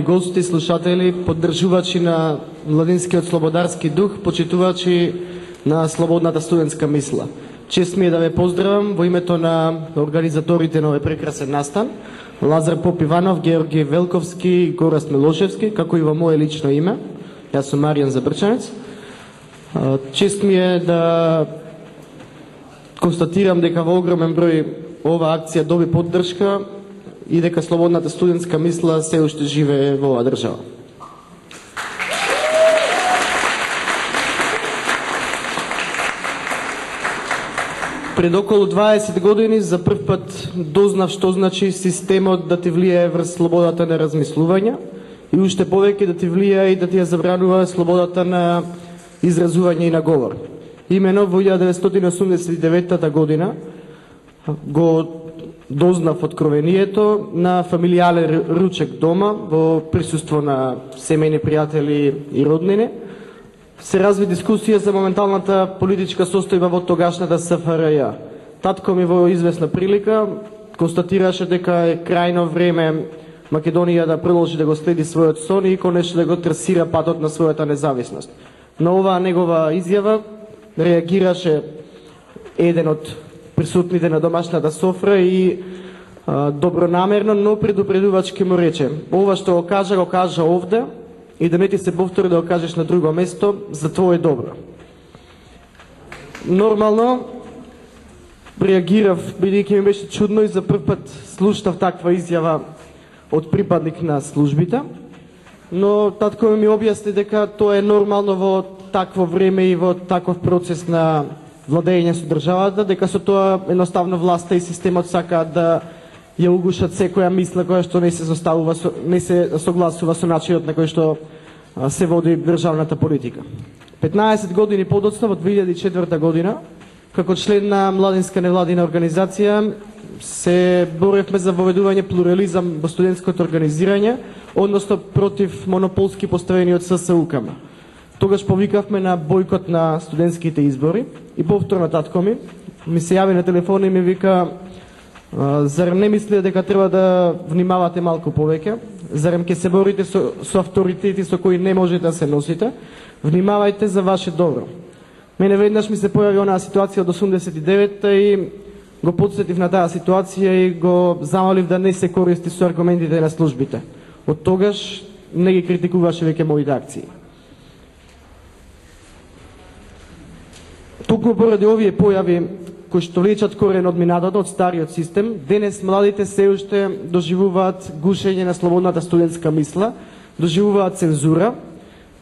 гости, слушатели, поддржувачи на младинскиот слободарски дух, почитувачи на слободната студентска мисла. Чест ми е да ве поздравам во името на организаторите на овој прекрасен настан, Лазар Попиванов, Георги Велковски и Гораст Милошевски, како и во моје лично име. Јас сум Маријан Забрчанец. Чест ми е да констатирам дека во огромен број оваа акција доби поддршка и дека слободната студентска мисла се уште живее во оваа држава. Пред околу 20 години за прв пат дознав што значи системот да ти влијае врз слободата на размислување и уште повеќе да ти влијае и да ти ја забранува слободата на изразување и на говор. Имено во 1989 година го дознав откровението на фамилијален ручек дома во присуство на семејни пријатели и роднини. Се разви дискусија за моменталната политичка состојба во тогашната СФРЈ. Татко ми во известна прилика констатираше дека е крајно време Македонија да продолжи да го следи својот сон и конечно да го трасира патот на својата независност. На оваа негова изјава реагираше еден од присутните на домашната софра и добронамерно, но предупредувачки му рече: ова што го кажа овде и да не ти се повтори да го кажеш на друго место за твое добро. Нормално реагирав, бидејќи ми беше чудно и за прв пат слушнав таква изјава од припадник на службите, но татко ми објасни дека тоа е нормално во такво време и во таков процес на владење со државата, дека со тоа едноставно власта и системот сакаат да ја угушат секоја мисла која што не се согласува со начинот на кој што се води државната политика. 15 години подоцна, во 2004 година, како член на младинска невладина организација, се боревме за воведување плурализам во студентското организирање, односно против монополски поставениот ССУКМ. Тогаш повикавме на бојкот на студентските избори и повторно татко ми се јави на телефон и ми вика: зарем не мислите дека треба да внимавате малку повеќе? Зарем ќе се борите со авторитети со кои не можете да се носите? Внимавајте за ваше добро. Мене веднаш ми се појави онаа ситуација од 89-та и го подсетив на таа ситуација и го замолив да не се користи со аргументите на службите. Од тогаш не ги критикуваше веќе моите акции. Токму поради овие појави кои што влечат корен од минатото, од стариот систем, денес младите се уште доживуваат гушење на слободната студентска мисла, доживуваат цензура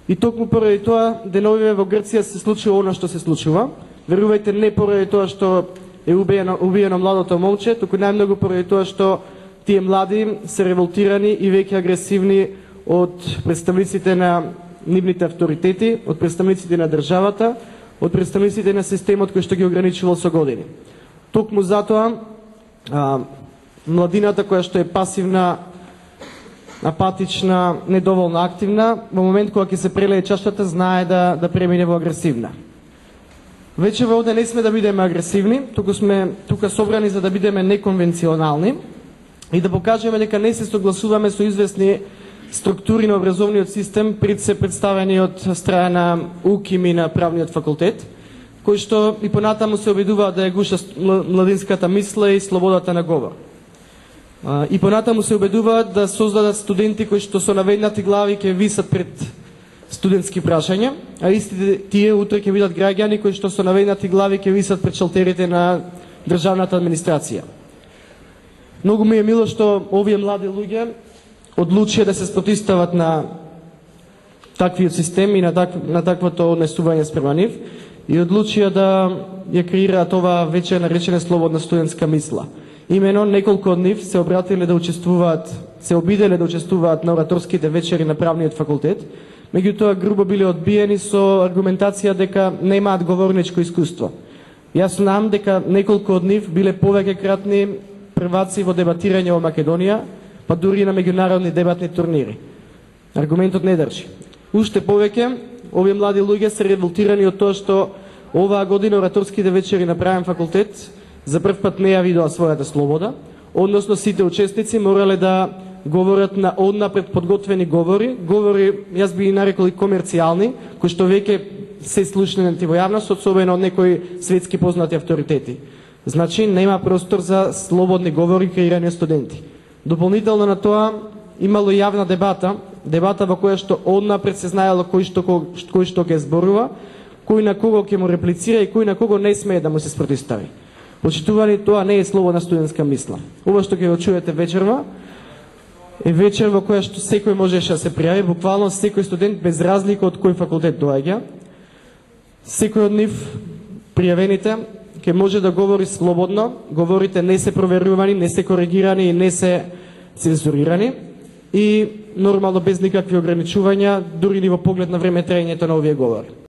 и токму поради тоа деновиве во Грција се случува она што се случува. Верувајте, не поради тоа што е убиено младото момче, туку најмногу поради тоа што тие млади се револтирани и веќе агресивни од представниците на нивните авторитети, од представниците на државата, од представниците на системот кој што ги ограничувал со години. Токму затоа младината која што е пасивна, апатична, недоволно активна, во момент кога ќе се прелее чашата, знае да премине во агресивна. Веќе во овде не сме да бидеме агресивни, туку сме тука собрани за да бидеме неконвенционални и да покажеме дека не се согласуваме со известни структури на образовниот систем, пред се представени од страна на УКИМ и на правниот факултет, кои што и понатаму се обидуваат да ја гуша младинската мисла и слободата на говор. И понатаму се обидуваат да создадат студенти кои што со наведнати глави ќе висат пред студентски прашања, а истите тие утре ќе бидат граѓани кои што со наведнати глави ќе висат пред шалтерите на државната администрација. Многу ми е мило што овие млади луѓе одлучија да се спротивстават на таквиот систем и на таквото однесување спрема нив и одлучија да ја креираат ова вече наречена слободна студентска мисла. Имено неколку од нив се обратиле да учествуваат, се обиделе да учествуваат на ораторските вечери на правниот факултет, меѓутоа грубо биле одбиени со аргументација дека немаат говорничко искуство. Јас знам дека неколку од нив биле повеќекратни прваци во дебатирање во Македонија, па дури на меѓународни дебатни турнири. Аргументот не држи. Уште повеќе, овие млади луѓе се револтирани од тоа што оваа година ораторските вечери на правен факултет за прв пат не ја видоа својата слобода, односно сите учесници морале да говорат на однапред подготвени говори, јас би ги нарекол и комерцијални, кои што веќе се слушнати во јавност, особено од некои светски познати авторитети. Значи, нема простор за слободни говори креирани од студенти. Дополнително на тоа, имало јавна дебата во која што однапред се знаело кој што ќе зборува, кој на кого ќе му реплицира и кој на кого не смее да му се спротистави. Почитувани, тоа не е слободна студентска мисла. Ова што ќе го чуете вечерва е вечер во која што секој можеше да се пријави, буквално секој студент без разлика од кој факултет доаѓа. Секој од нив пријавените ќе може да говори слободно, говорите не се проверувани, не се коригирани и не се цензурирани и нормално без никакви ограничувања, дури ни во поглед на време траењето на овие говори.